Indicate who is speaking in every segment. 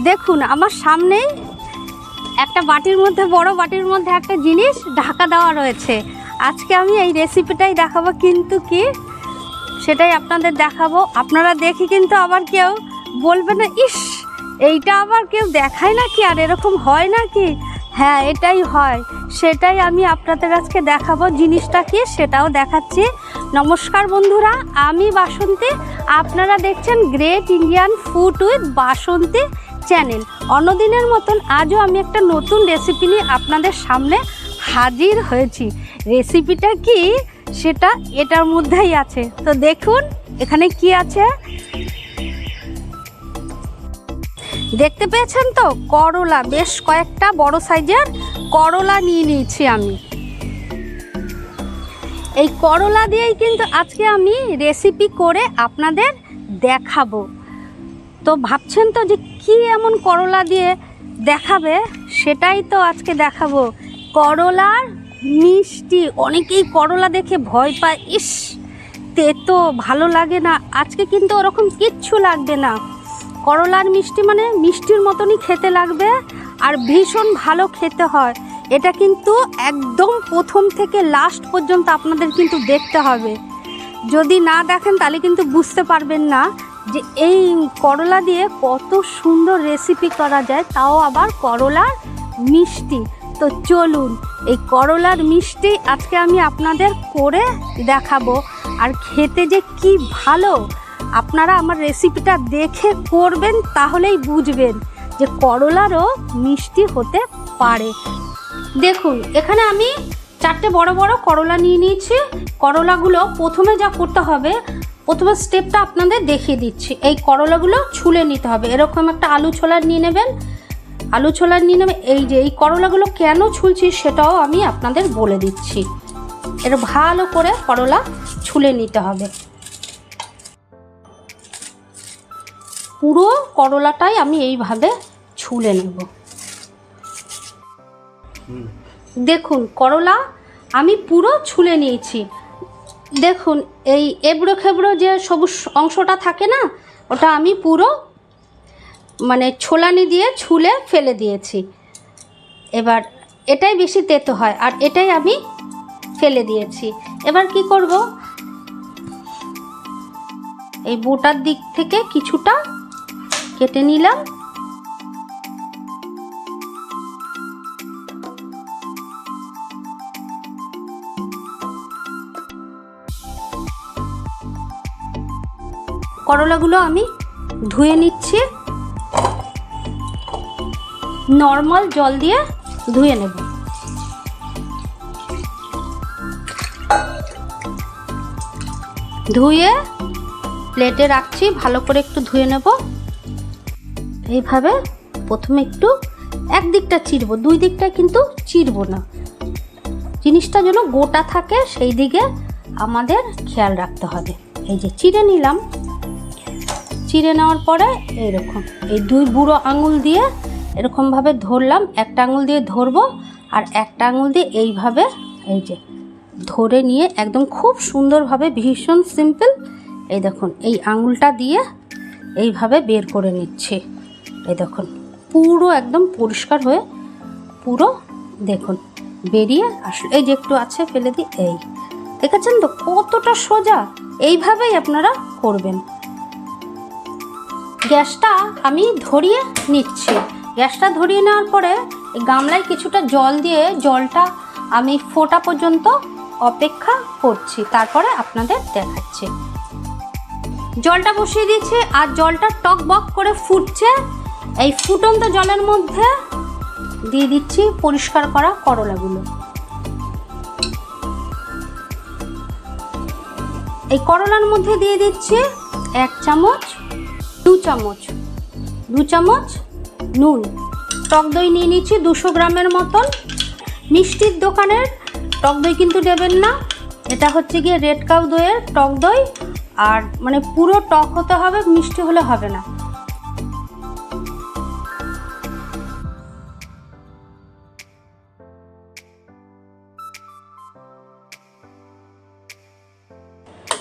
Speaker 1: দেখুন আমার সামনেই একটা বাটির মধ্যে, বড় বাটির মধ্যে একটা জিনিস ঢাকা দেওয়া রয়েছে। আজকে আমি এই রেসিপিটাই দেখাবো, কিন্তু কি সেটাই আপনাদের দেখাবো। আপনারা দেখি কিন্তু আবার কেউ বলবে না, ইস এইটা আবার কেউ দেখায় নাকি, আর এরকম হয় নাকি? হ্যাঁ, এটাই হয়, সেটাই আমি আপনাদের আজকে দেখাবো। জিনিসটা কি সেটাও দেখাচ্ছি। নমস্কার বন্ধুরা, আমি বাসন্তী, আপনারা দেখছেন great Indian food with Basanti channel. অন্যদিনের মতন আজও আমি একটা নতুন রেসিপি নিয়ে আপনাদের সামনে হাজির হয়েছি। রেসিপিটা কি সেটা এটার মধ্যেই আছে, তো দেখুন এখানে কি আছে। দেখতে পেয়েছেন তো, করলা, বেশ কয়েকটা বড় সাইজের করলা নিয়ে নিয়েছি আমি। এই করলা দিয়েই কিন্তু আজকে আমি রেসিপি করে আপনাদের দেখাবো। তো ভাবছেন তো যে কি এমন করলা দিয়ে দেখাবে, সেটাই তো আজকে দেখাবো। করলার মিষ্টি, অনেকেই করলা দেখে ভয় পায়, ইস তেতো ভালো লাগে না। আজকে কিন্তু ওরকম কিচ্ছু লাগবে না। করলার মিষ্টি মানে মিষ্টির মতনই খেতে লাগবে, আর ভীষণ ভালো খেতে হয়। এটা কিন্তু একদম প্রথম থেকে লাস্ট পর্যন্ত আপনাদের কিন্তু দেখতে হবে। যদি না দেখেন তাহলে কিন্তু বুঝতে পারবেন না যে এই করলা দিয়ে কত সুন্দর রেসিপি করা যায়, তাও আবার করলার মিষ্টি। তো চলুন এই করলার মিষ্টি আজকে আমি আপনাদের করে দেখাবো। আর খেতে যে কি ভালো, আপনারা আমার রেসিপিটা দেখে করবেন, তাহলেই বুঝবেন যে করলারও মিষ্টি হতে পারে। দেখুন এখানে আমি 4টে বড় বড় করলা নিয়ে নিয়েছি। করলাগুলো প্রথমে যা করতে হবে, প্রথমে স্টেপটা আপনাদের দেখিয়ে দিচ্ছি। এই করলাগুলো ছুলে নিতে হবে। এরকম একটা আলু ছোলার নিয়ে নেবেন, আলু ছোলার নিয়ে নেবেন। এই যে এই করলাগুলো কেন ছুলছি সেটাও আমি আপনাদের বলে দিচ্ছি। এটা ভালো করে করলা ছুলে নিতে হবে। পুরো করলাটাই আমি এইভাবে ছুলে নেব। দেখুন করলা আমি পুরো ছুলে নিয়েছি। দেখুন এই এবড়ো খেবড়ো যে সবুজ অংশটা থাকে না, ওটা আমি পুরো মানে ছোলানি দিয়ে ছুলে ফেলে দিয়েছি। এবার এটাই বেশি তেতো হয়, আর এটাই আমি ফেলে দিয়েছি। এবার কি করব, এই বোটার দিক থেকে কিছুটা কেটে নিলাম। করলাগুলো আমি ধুয়ে নিচ্ছি, নর্মাল জল দিয়ে ধুয়ে নেব। ধুয়ে প্লেটে রাখছি, ভালো করে একটু ধুয়ে নেব। এইভাবে প্রথমে একটু একদিকটা চিরবো, দুই দিকটা কিন্তু চিরবো না। জিনিসটা যেন গোটা থাকে সেই দিকে আমাদের খেয়াল রাখতে হবে। এই যে চিড়ে নিলাম, চিড়ে নেওয়ার পরে এইরকম এই দুই বুড়ো আঙুল দিয়ে এরকমভাবে ধরলাম। একটা আঙুল দিয়ে ধরবো আর একটা আঙুল দিয়ে এইভাবে এই যে ধরে নিয়ে একদম খুব সুন্দরভাবে, ভীষণ সিম্পল, এই দেখুন এই আঙুলটা দিয়ে এইভাবে বের করে নিচ্ছে। এই দেখুন পুরো একদম পরিষ্কার হয়ে পুরো দেখুন বেরিয়ে আসলো। এই যে একটু আছে ফেলে দিই। এই দেখেছেন তো কতটা সোজা, এইভাবেই আপনারা করবেন। গ্যাসটা আমি ধরিয়ে নিচ্ছি। গ্যাসটা ধরিয়ে নেওয়ার পরে এই গামলায় কিছুটা জল দিয়ে জলটা আমি ফোটা পর্যন্ত অপেক্ষা করছি, তারপরে আপনাদের দেখাচ্ছি। জলটা বসিয়ে দিয়েছি আর জলটা টক বক করে ফুটছে। এই ফুটন্ত জলের মধ্যে দিয়ে দিচ্ছি পরিষ্কার করা করলাগুলো। এই করলার মধ্যে দিয়ে দিচ্ছি 1 চামচ, 2 চামচ, 2 চামচ নুন। টক দই নিয়ে নিচ্ছি 200 গ্রামের মতন। মিষ্টির দোকানের টক দই কিন্তু দেবেন না, এটা হচ্ছে গিয়ে রেড কাউ দইয়ের টক দই। আর মানে পুরো টক হতে হবে, মিষ্টি হলে হবে না।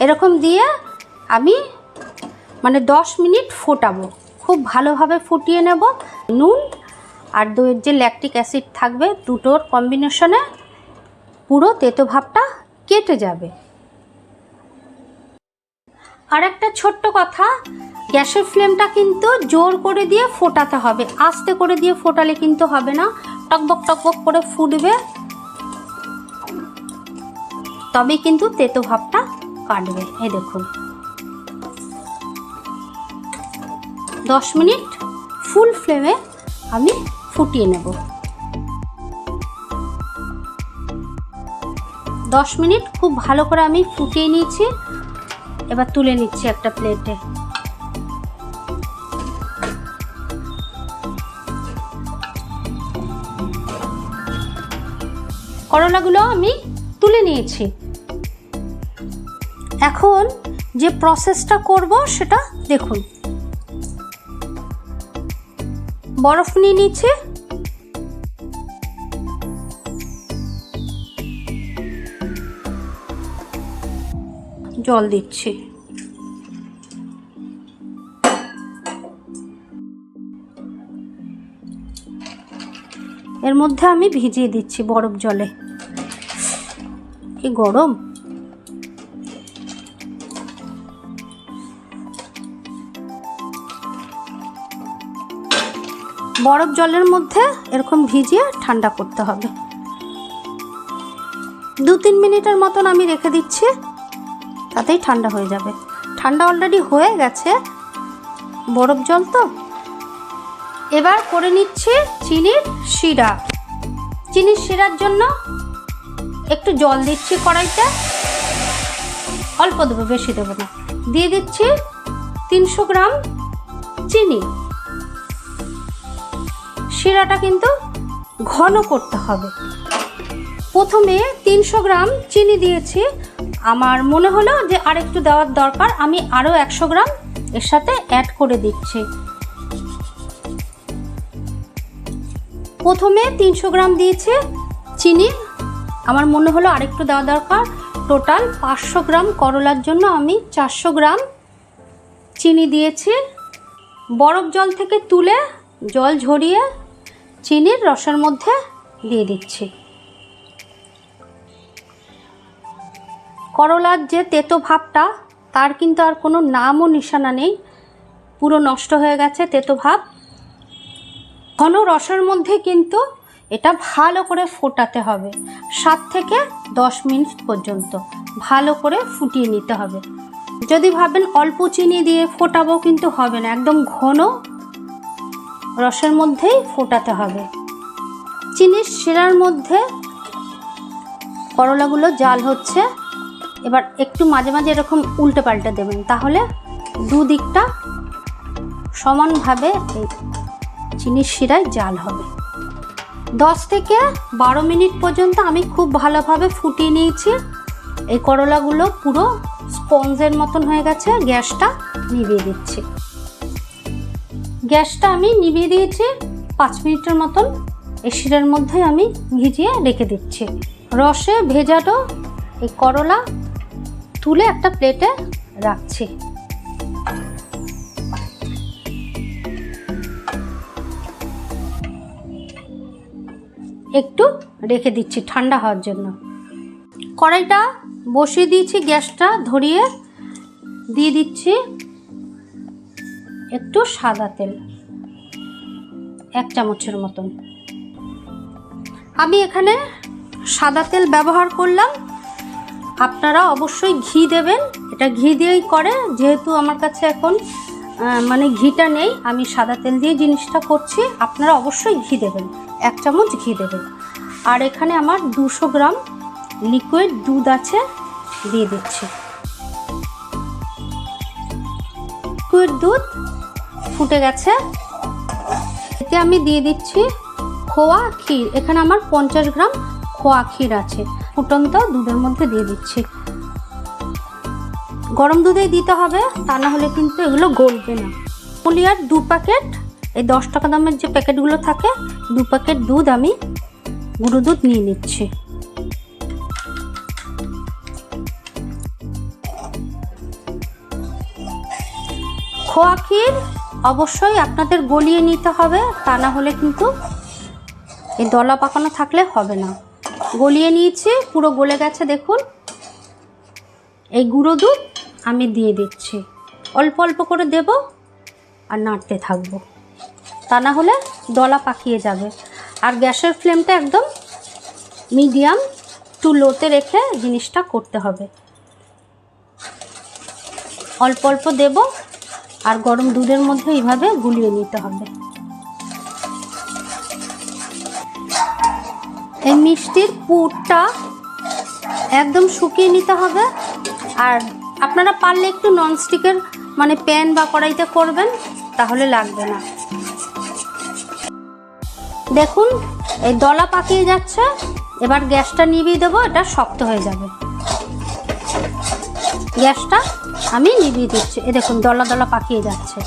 Speaker 1: এরকম দিয়ে আমি মানে 10 মিনিট ফোটাবো, খুব খুব ভালোভাবে ফুটিয়ে নেব। নুন আর দইয়ের যে ল্যাকটিক অ্যাসিড থাকবে দুটোর কম্বিনেশনে পুরো তেতো ভাবটা কেটে যাবে। আর একটা ছোট্ট কথা, গ্যাসের ফ্লেমটা কিন্তু জোর করে দিয়ে ফোটাতে হবে, আস্তে করে দিয়ে ফোটালে কিন্তু হবে না। টকবক টকবক করে ফুটবে, তবেই কিন্তু তেতো ভাবটা কাটবে। এই দেখুন 10 মিনিট ফুল ফ্লেমে আমি ফুটিয়ে নেব। 10 মিনিট খুব ভালো করে আমি ফুটিয়ে নিয়েছি। এবার তুলে নিচ্ছি একটা প্লেটে। করলাগুলো আমি তুলে নিয়েছি। এখন যে প্রসেসটা করব সেটা দেখুন। বরফ নিয়ে নিচ্ছি, জল দিচ্ছি, এর মধ্যে আমি ভিজিয়ে দিচ্ছি বরফ জলে। কি গরম! বরফ জলের মধ্যে এরকম ভিজিয়ে ঠান্ডা করতে হবে। 2-3 মিনিটের মতন আমি রেখে দিচ্ছি, তাতেই ঠান্ডা হয়ে যাবে। ঠান্ডা অলরেডি হয়ে গেছে, বরফ জল তো। এবার করে নিচ্ছি চিনির শিরা। চিনির শিরার জন্য একটু জল দিচ্ছি কড়াইতে, অল্প দেবো, বেশি দেবো না। দিয়ে দিচ্ছি 300 গ্রাম চিনি। শিরাটা কিন্তু ঘন করতে হবে। প্রথমে 300 গ্রাম চিনি দিয়েছি, আমার মনে হলো যে আরেকটু দেওয়ার দরকার, আমি আরও 100 গ্রাম এর সাথে অ্যাড করে দিচ্ছি। প্রথমে 300 গ্রাম দিয়েছি চিনি, আমার মনে হলো আরেকটু দেওয়া দরকার। টোটাল 500 গ্রাম করলার জন্য আমি 400 গ্রাম চিনি দিয়েছি। বরফ জল থেকে তুলে জল ঝরিয়ে চিনির রসের মধ্যে দিয়ে দিচ্ছি। করলার যে তেতো ভাবটা, তার কিন্তু আর কোনো নামও নিশানা নেই, পুরো নষ্ট হয়ে গেছে তেতো ভাব। ঘন রসের মধ্যে কিন্তু এটা ভালো করে ফোটাতে হবে। 7 থেকে 10 মিনিট পর্যন্ত ভালো করে ফুটিয়ে নিতে হবে। যদি ভাবেন অল্প চিনি দিয়ে ফোটাবো, কিন্তু হবে না, একদম ঘন রসের মধ্যেই ফোটাতে হবে। চিনির শিরার মধ্যে করলাগুলো জাল হচ্ছে। এবার একটু মাঝে মাঝে এরকম উল্টে পাল্টে দেবেন, তাহলে দুদিকটা সমানভাবে এই চিনির শিরায় জাল হবে। 10 থেকে 12 মিনিট পর্যন্ত আমি খুব ভালোভাবে ফুটিয়ে নিয়েছি। এই করলাগুলো পুরো স্পঞ্জের মতন হয়ে গেছে। গ্যাসটা নিভিয়ে দিচ্ছি। গ্যাসটা আমি নিভিয়ে দিয়েছি। 5 মিনিটের মতন এই শিরার মধ্যে আমি ভিজিয়ে রেখে দিচ্ছি। রসে ভেজানো এই করলা তুলে একটা প্লেটে রাখছি। একটু রেখে দিচ্ছি ঠান্ডা হওয়ার জন্য। কড়াইটা বসিয়ে দিয়েছি, গ্যাসটা ধরিয়ে দিয়ে দিচ্ছি একটু সাদা তেল, 1 চামচের মতন। আমি এখানে সাদা তেল ব্যবহার করলাম, আপনারা অবশ্যই ঘি দেবেন। এটা ঘি দিয়েই করে, যেহেতু আমার কাছে এখন মানে ঘিটা নেই, আমি সাদা তেল দিয়ে জিনিসটা করছি। আপনারা অবশ্যই ঘি দেবেন, 1 চামচ ঘি দেবেন। আর এখানে আমার 200 গ্রাম লিকুইড দুধ আছে, দিয়ে দিচ্ছি। লিকুইড দুধ ফুটে গেছে, এতে আমি দিয়ে দিচ্ছি খোয়া ক্ষীর। এখানে আমার 50 গ্রাম খোয়া ক্ষীর আছে, ফুটন্ত দুধের মধ্যে দিয়ে দিচ্ছি। গরম দুধেই দিতে হবে, তা না হলে কিন্তু এগুলো গলবে না। আমুলিয়ার 2 প্যাকেট, এই 10 টাকা দামের যে প্যাকেটগুলো থাকে, 2 প্যাকেট দুধ আমি গুঁড়ো দুধ নিয়ে নিচ্ছি। খোয়া ক্ষীর অবশ্যই আপনাদের গলিয়ে নিতে হবে, তা না হলে কিন্তু এই দলা পাকানো থাকলে হবে না। গলিয়ে নিয়েছি, পুরো গলে গেছে দেখুন। এই গুঁড়ো দুধ আমি দিয়ে দিচ্ছি, অল্প অল্প করে দেব আর নাড়তে থাকবো, তা না হলে দলা পাকিয়ে যাবে। আর গ্যাসের ফ্লেমটা একদম মিডিয়াম টু লোতে রেখে জিনিসটা করতে হবে। অল্প অল্প দেব আর গরম দুধের মধ্যে এইভাবে গুলিয়ে নিতে হবে। এই মিষ্টির পুরটা একদম শুকিয়ে নিতে হবে। আর আপনারা পারলে একটু ননস্টিকের মানে প্যান বা কড়াইতে করবেন, তাহলে লাগবে না। দেখুন এই দলা পাকিয়ে যাচ্ছে, এবার গ্যাসটা নিভিয়ে দেবো, এটা শক্ত হয়ে যাবে। গ্যাসটা আমি নিভিয়ে দিচ্ছি, এ দেখুন দলা দলা পাকিয়ে যাচ্ছে।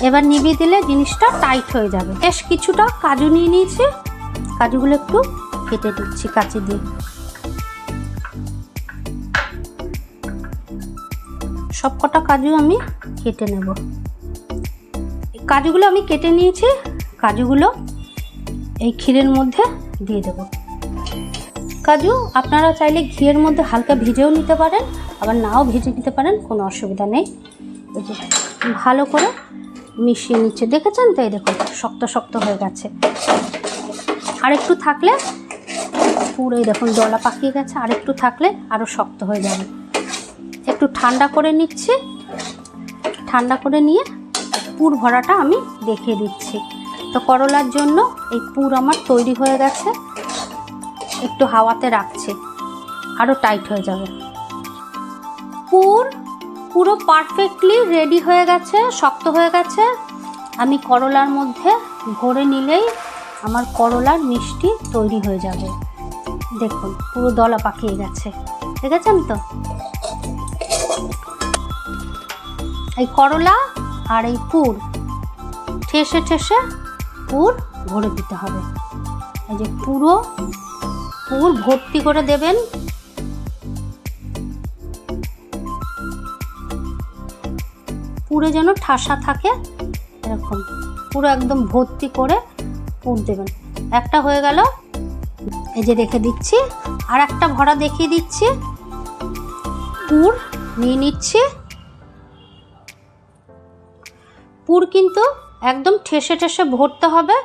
Speaker 1: এবার নিভিয়ে দিলে জিনিসটা টাইট হয়ে যাবে। বেশ কিছুটা কাজু নিয়ে নিয়েছি, কাজুগুলো একটু কেটে দিচ্ছি কাঁচি দিয়ে। সব কটা কাজু আমি কেটে নেব। কাজুগুলো আমি কেটে নিয়েছি, কাজুগুলো এই ক্ষীরের মধ্যে দিয়ে দেব। কাজু আপনারা চাইলে ঘিয়ের মধ্যে হালকা ভিজেও নিতে পারেন, আবার নাও ভেজে নিতে পারেন, কোনো অসুবিধা নেই। এই যে ভালো করে মিশিয়ে নিচ্ছে, দেখেছেন তো? এই দেখুন শক্ত শক্ত হয়ে গেছে। আর একটু থাকলে পুরোই দেখুন দলা পাকিয়ে গেছে, আর একটু থাকলে আরও শক্ত হয়ে যাবে। একটু ঠান্ডা করে নিচ্ছি, ঠান্ডা করে নিয়ে পুর ভরাটা আমি দেখিয়ে দিচ্ছি। তো করলার জন্য এই পুর আমার তৈরি হয়ে গেছে, একটু হাওয়াতে রাখছি, আরও টাইট হয়ে যাবে। পুর পুরো পারফেক্টলি রেডি হয়ে গেছে, শক্ত হয়ে গেছে। আমি করলার মধ্যে ভরে নিলেই আমার করলার মিষ্টি তৈরি হয়ে যাবে। দেখুন পুরো দলা পাকিয়ে গেছে, দেখেছেন তো? এই করলা আর এই পুর ঠেসে ঠেসে পুর ভরে দিতে হবে। এই যে পুরো পুর ভর্তি করে দেবেন। পুরে যেন ঠাসা থাকে, এরকম পুরো একদম ভর্তি করে পুর দেবেন। একটা হয়ে গেল, এই যে রেখে দিচ্ছি। আর একটা ভরা দেখিয়ে দিচ্ছি। পুর নিয়ে নিচ্ছি। পুর কিন্তু একদম ঠেসে ঠেসে ভরতে হবে,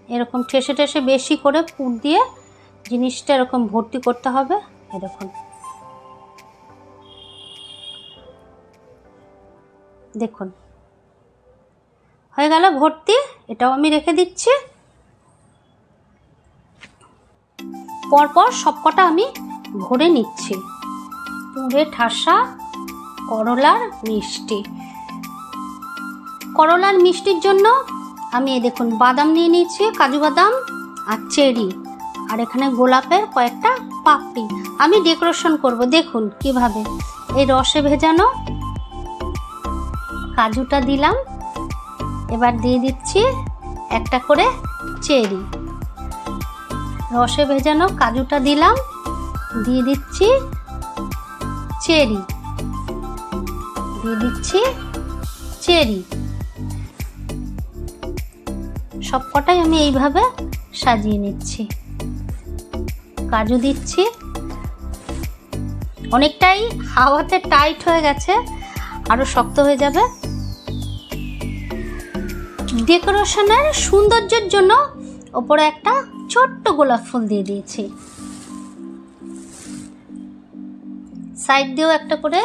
Speaker 1: এরকম ঠেসে ঠেসে বেশি করে পুর দিয়ে জিনিসটা এরকম ভর্তি করতে হবে। এই দেখুন, দেখুন হয়ে গেল ভর্তি। এটাও আমি রেখে দিচ্ছি। পরপর সবকটা আমি ভরে নিচ্ছি। পুরে ঠাসা করলার মিষ্টি। করলার মিষ্টির জন্য আমি এই দেখুন বাদাম নিয়ে নিয়েছি, কাজু বাদাম আর চেরি, আর এখানে গোলাপের কয়েকটা পাপড়ি আমি ডেকোরেশন করব। দেখুন কিভাবে এই রসে ভেজানো কাজুটা দিলাম, এবার দিয়ে দিচ্ছি একটা করে চেরি। রসে ভেজানো কাজুটা দিলাম, দিয়ে দিচ্ছি চেরি, দিয়ে দিচ্ছি চেরি। সবকটাই আমি এইভাবে সাজিয়ে নিচ্ছি। কাজু দিচ্ছি, অনেকটাই হাওয়াতে টাইট হয়ে গেছে, আরো শক্ত হয়ে যাবে। ডেকোরেশনের সৌন্দর্যের জন্য ওপরে একটা ছোট্ট গোলাপ ফুল দিয়ে দিয়েছি। সাইড দিয়েও একটা করে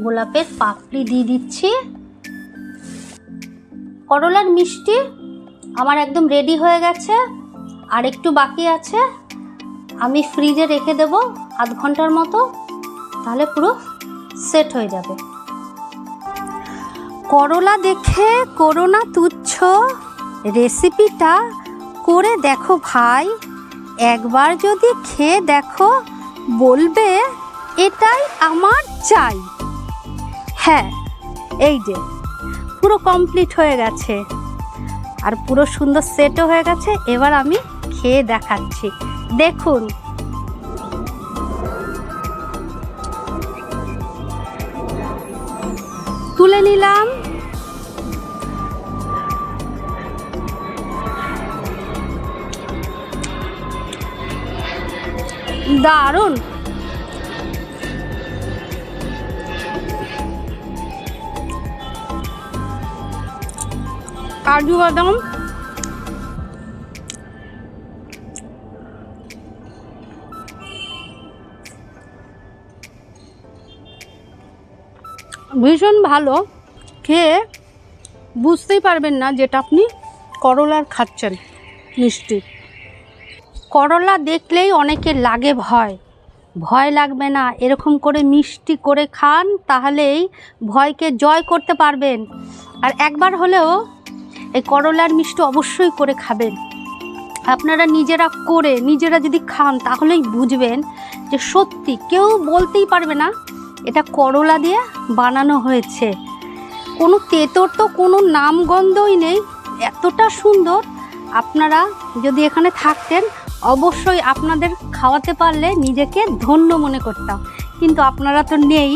Speaker 1: গোলাপের পাপড়ি দিয়ে দিচ্ছি। করলার মিষ্টি আমার একদম রেডি হয়ে গেছে, আর একটু বাকি আছে। আমি ফ্রিজে রেখে দেব আধ ঘন্টার মতো, তাহলে পুরো সেট হয়ে যাবে। করলা দেখে করো না তুচ্ছ, রেসিপিটা করে দেখো ভাই। একবার যদি খেয়ে দেখো বলবে এটাই আমার চাই। হ্যাঁ, এই যে পুরো কমপ্লিট হয়ে গেছে আর পুরো সুন্দর সেটও হয়ে গেছে। এবার আমি খেয়ে দেখাচ্ছি, দেখুন। তুলে নিলাম, দারুণ। কাজু বাদাম ভীষণ ভালো, খেয়ে বুঝতেই পারবেন না যেটা আপনি করলার খাচ্ছেন মিষ্টি। করলা দেখলেই অনেকে লাগে ভয়, ভয় লাগবে না, এরকম করে মিষ্টি করে খান, তাহলেই ভয়কে জয় করতে পারবেন। আর একবার হলেও এই করলার মিষ্টি অবশ্যই করে খাবেন। আপনারা নিজেরা করে নিজেরা যদি খান তাহলেই বুঝবেন যে সত্যি কেউ বলতেই পারবে না এটা করলা দিয়ে বানানো হয়েছে। কোনো তেতোর তো কোনো নামগন্ধই নেই, এতটা সুন্দর। আপনারা যদি এখানে থাকতেন অবশ্যই আপনাদের খাওয়াতে পারলে নিজেকে ধন্য মনে করতাম, কিন্তু আপনারা তো নেই।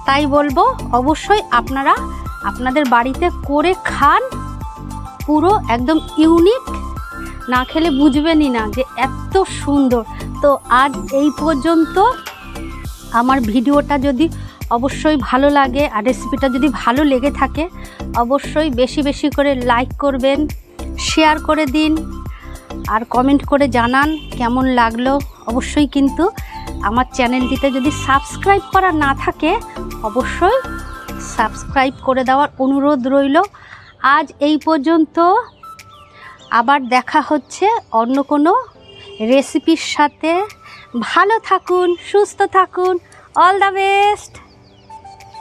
Speaker 1: তাই বলবো অবশ্যই আপনারা আপনাদের বাড়িতে করে খান, পুরো একদম ইউনিক, না খেলে বুঝবেনই না যে এত সুন্দর। তো আজ এই পর্যন্ত। আমার ভিডিওটা যদি অবশ্যই ভালো লাগে আর রেসিপিটা যদি ভালো লেগে থাকে অবশ্যই বেশি বেশি করে লাইক করবেন, শেয়ার করে দিন আর কমেন্ট করে জানান কেমন লাগলো। অবশ্যই কিন্তু আমার চ্যানেলটিতে যদি সাবস্ক্রাইব করা না থাকে অবশ্যই সাবস্ক্রাইব করে দেওয়ার অনুরোধ রইল। আজ এই পর্যন্ত, আবার দেখা হচ্ছে অন্য কোনো রেসিপির সাথে। ভালো থাকুন, সুস্থ থাকুন, অল দ্য বেস্ট।